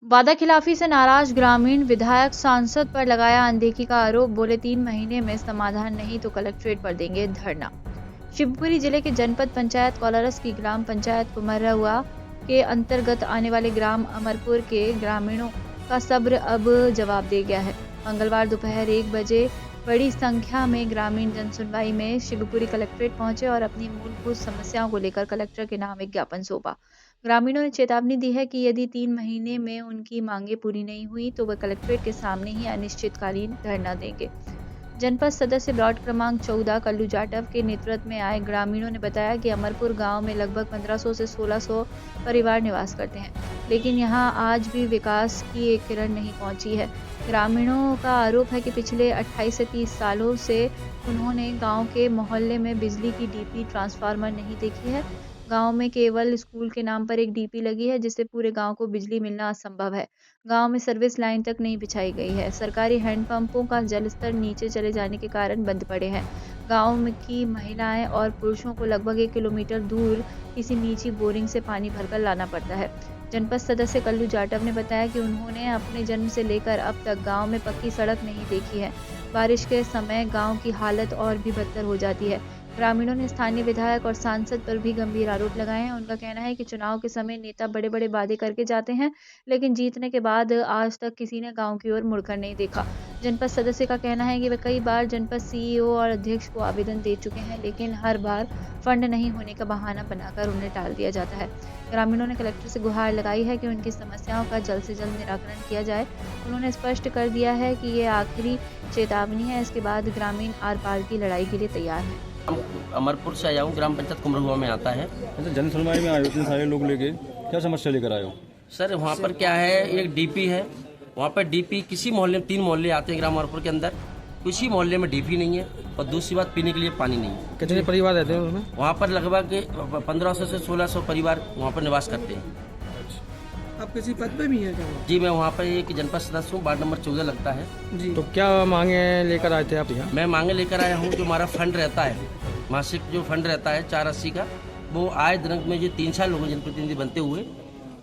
वादाखिलाफी से नाराज ग्रामीण विधायक सांसद पर लगाया अनदेखी का आरोप, बोले 3 महीने में समाधान नहीं तो कलेक्ट्रेट पर देंगे धरना। शिवपुरी जिले के जनपद पंचायत कोलारस की ग्राम पंचायत कुमरहुआ के अंतर्गत आने वाले ग्राम अमरपुर के ग्रामीणों का सब्र अब जवाब दे गया है। मंगलवार दोपहर 1 बजे बड़ी संख्या में ग्रामीण जनसुनवाई में शिवपुरी कलेक्ट्रेट पहुंचे और अपनी मूलभूत समस्याओं को लेकर कलेक्टर के नाम एक ज्ञापन सौंपा। ग्रामीणों ने चेतावनी दी है कि यदि 3 महीने में उनकी मांगें पूरी नहीं हुई तो वे कलेक्ट्रेट के सामने ही अनिश्चितकालीन धरना देंगे। जनपद सदस्य ब्लॉक क्रमांक 14 कल्लू जाटव के नेतृत्व में आए ग्रामीणों ने बताया कि अमरपुर गांव में लगभग 1500 से 1600 परिवार निवास करते हैं, लेकिन यहां आज भी विकास की एक किरण नहीं पहुंची है। ग्रामीणों का आरोप है कि पिछले 28 से 30 सालों से उन्होंने गांव के मोहल्ले में बिजली की डीपी ट्रांसफार्मर नहीं देखी है। गांव में केवल स्कूल के नाम पर एक डीपी लगी है, जिससे पूरे गांव को बिजली मिलना असंभव है। गांव में सर्विस लाइन तक नहीं बिछाई गई है। सरकारी हैंडपंपों का जलस्तर नीचे चले जाने के कारण बंद पड़े हैं। गांव में की महिलाएं और पुरुषों को लगभग 1 किलोमीटर दूर किसी नीची बोरिंग से पानी भरकर लाना पड़ता है। जनपद सदस्य कल्लू जाटव ने बताया कि उन्होंने अपने जन्म से लेकर अब तक गांव में पक्की सड़क नहीं देखी है। बारिश के समय गांव की हालत और भी बदतर हो जाती है। ग्रामीणों ने स्थानीय विधायक और सांसद पर भी गंभीर आरोप लगाए हैं। उनका कहना है कि चुनाव के समय नेता बड़े बड़े वादे करके जाते हैं, लेकिन जीतने के बाद आज तक किसी ने गांव की ओर मुड़कर नहीं देखा। जनपद सदस्य का कहना है कि वे कई बार जनपद सीईओ और अध्यक्ष को आवेदन दे चुके हैं, लेकिन हर बार फंड नहीं होने का बहाना बनाकर उन्हें टाल दिया जाता है। ग्रामीणों ने कलेक्टर से गुहार लगाई है कि उनकी समस्याओं का जल्द से जल्द निराकरण किया जाए। उन्होंने स्पष्ट कर दिया है कि ये आखिरी चेतावनी है, इसके बाद ग्रामीण आर पार की लड़ाई के लिए तैयार है। अमरपुर से आया हूँ, ग्राम पंचायत कुमरहुआ में आता है। अच्छा, जन सुनवाई में आए हो, इतने सारे लोग लेके क्या समस्या लेकर आए हो? सर वहाँ पर क्या है, एक डीपी है। वहाँ पर डीपी किसी मोहल्ले में 3 मोहल्ले आते हैं ग्राम अमरपुर के अंदर, किसी मोहल्ले में डीपी नहीं है और दूसरी बात पीने के लिए पानी नहीं है। कितने परिवार रहते हैं उसमें? वहाँ पर लगभग 1500 से 1600 परिवार वहाँ पर निवास करते हैं। आप किसी पद पे भी हैं क्या? जी, मैं वहाँ पर एक जनपद सदस्य हूँ, वार्ड नंबर 14 लगता है जी। तो क्या मांगे लेकर आए थे आप यहाँ? मैं मांगे लेकर आया हूँ, जो हमारा फंड रहता है, मासिक जो फंड रहता है 480 का, वो आए दिनांक में जो 3 साल लोगों जनप्रतिनिधि बनते हुए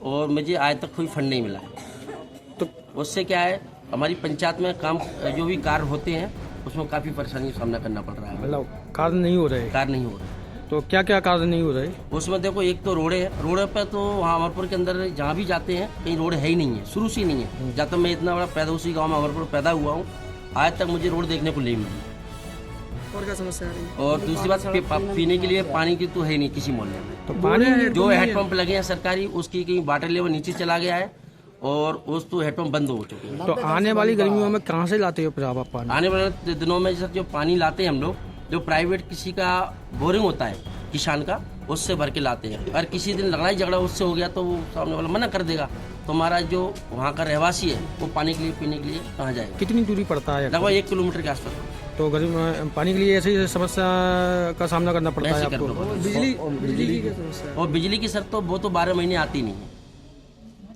और मुझे आज तक कोई फंड नहीं मिला है। तो उससे क्या है, हमारी पंचायत में काम जो भी कार्य होते हैं उसमें काफ़ी परेशानी का सामना करना पड़ रहा है। मतलब कार्य नहीं हो रहे? कार्य नहीं हो रहे। तो क्या क्या कार्य नहीं हो रहे? उसमें देखो, एक तो रोडे है। रोड पे तो वहाँ अमरपुर के अंदर जहाँ भी जाते हैं कहीं रोड है ही नहीं है, शुरू से ही नहीं है। जब तक मैं इतना बड़ा पैदा उसी गाँव में अमरपुर पैदा हुआ हूँ, आज तक मुझे रोड देखने को नहीं मिली। और क्या समस्या आ रही है? और दूसरी बात, पीने के लिए पानी की तो है नहीं किसी मोहल्ले में। तो पानी जो हेडपंप लगे हैं सरकारी, उसकी कहीं वाटर लेवल नीचे चला गया है और उस तो हेडपंप बंद हो चुके हैं। तो आने वाली गर्मियों में कहाँ से लाते हो फिर आप पानी? आने वाले दिनों में सर जो पानी लाते हैं हम लोग, जो प्राइवेट किसी का बोरिंग होता है किसान का, उससे भर के लाते हैं। अगर किसी दिन लड़ाई झगड़ा उससे हो गया तो वो सामने वाला मना कर देगा, तो हमारा जो वहाँ का रहवासी है वो पानी के लिए पीने के लिए कहाँ जाएगा? कितनी दूरी पड़ता है? लगभग 1 किलोमीटर के आसपास। तो गर्मी पानी के लिए ऐसी समस्या का सामना करना पड़ता है आपको? बिजली की क्या समस्या है? और बिजली की सर तो वो तो 12 महीने आती नहीं है।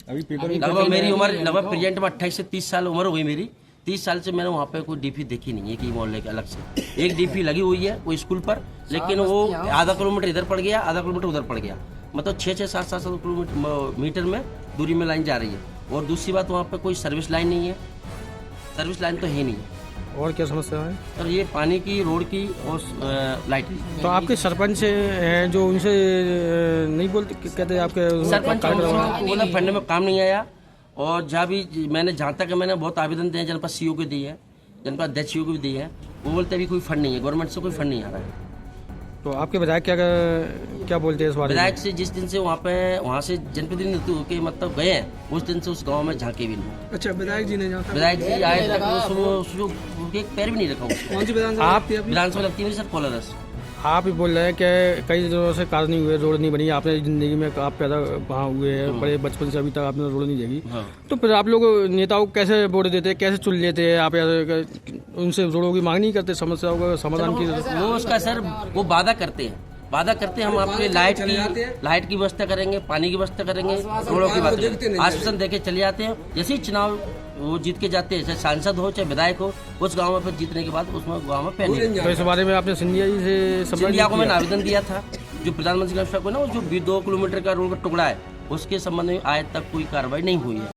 अभी पेपर में लगभग मेरी उम्र लगभग प्रेजेंट में 28 से 30 साल उम्र हो गई मेरी। 30 साल से मैंने वहाँ पे कोई डीपी देखी नहीं है कि मोहल्ले के अलग से। एक डीपी लगी हुई है वो स्कूल पर, लेकिन वो आधा किलोमीटर इधर पड़ गया, आधा किलोमीटर उधर पड़ गया। मतलब 6-6, 7-7 किलोमीटर मीटर में दूरी में लाइन जा रही है। और दूसरी बात, वहाँ पे कोई सर्विस लाइन नहीं है, सर्विस लाइन तो है नहीं है। और क्या समस्या है? और ये पानी की, रोड की और लाइट की। तो आपके सरपंच हैं जो उनसे नहीं बोलते, कहते आपके सरपंच बोला फंड में काम नहीं आया। और जहाँ भी जहाँ तक मैंने बहुत आवेदन दिए हैं, जनपद सीईओ को दिए हैं, जनपद अध्यक्ष को भी दिए हैं, वो बोलते अभी कोई फंड नहीं है, गवर्नमेंट से कोई फंड नहीं आ रहा है। तो आपके विधायक क्या बोलते हैं इस बारे में? विधायक से जिस दिन से वहाँ से जनप्रतिनिधि के मतलब गए हैं, उस दिन से उस गांव में झांके भी नहीं। अच्छा, विधायक जी ने जहाँ विधायक जी आए तक एक पैर भी नहीं रखा उसको। कौन सी विधानसभा लगती है? विधानसभा लगती है सर कोलारस। आप ही बोल रहे हैं कि कई दिनों से कार्य नहीं हुए, रोड नहीं बनी। आपने जिंदगी में आप पैदा वहाँ हुए हैं, बड़े बचपन से अभी तक आपने रोड नहीं देखी। हाँ। तो फिर आप लोग नेताओं को कैसे वोट देते हैं, कैसे चुन लेते हैं? आप उनसे रोडों की मांग नहीं करते, समस्याओं का समाधान की? वो उसका सर वो वादा करते हैं, हम आपके लाइट की व्यवस्था करेंगे, पानी की व्यवस्था करेंगे, रोडों की बात करेंगे, आश्वासन देके चले जाते हैं। जैसे ही चुनाव वो जीत के जाते हैं, चाहे सांसद हो चाहे विधायक हो, उस गांव में फिर जीतने के बाद उसमें गांव में पैर नहीं। तो इस बारे में आपने सिंधिया जी से सिंधिया को मैंने आवेदन दिया था, जो प्रधानमंत्री का ना, जो 2 किलोमीटर का रोड का टुकड़ा है, उसके संबंध में आज तक कोई कार्रवाई नहीं हुई है।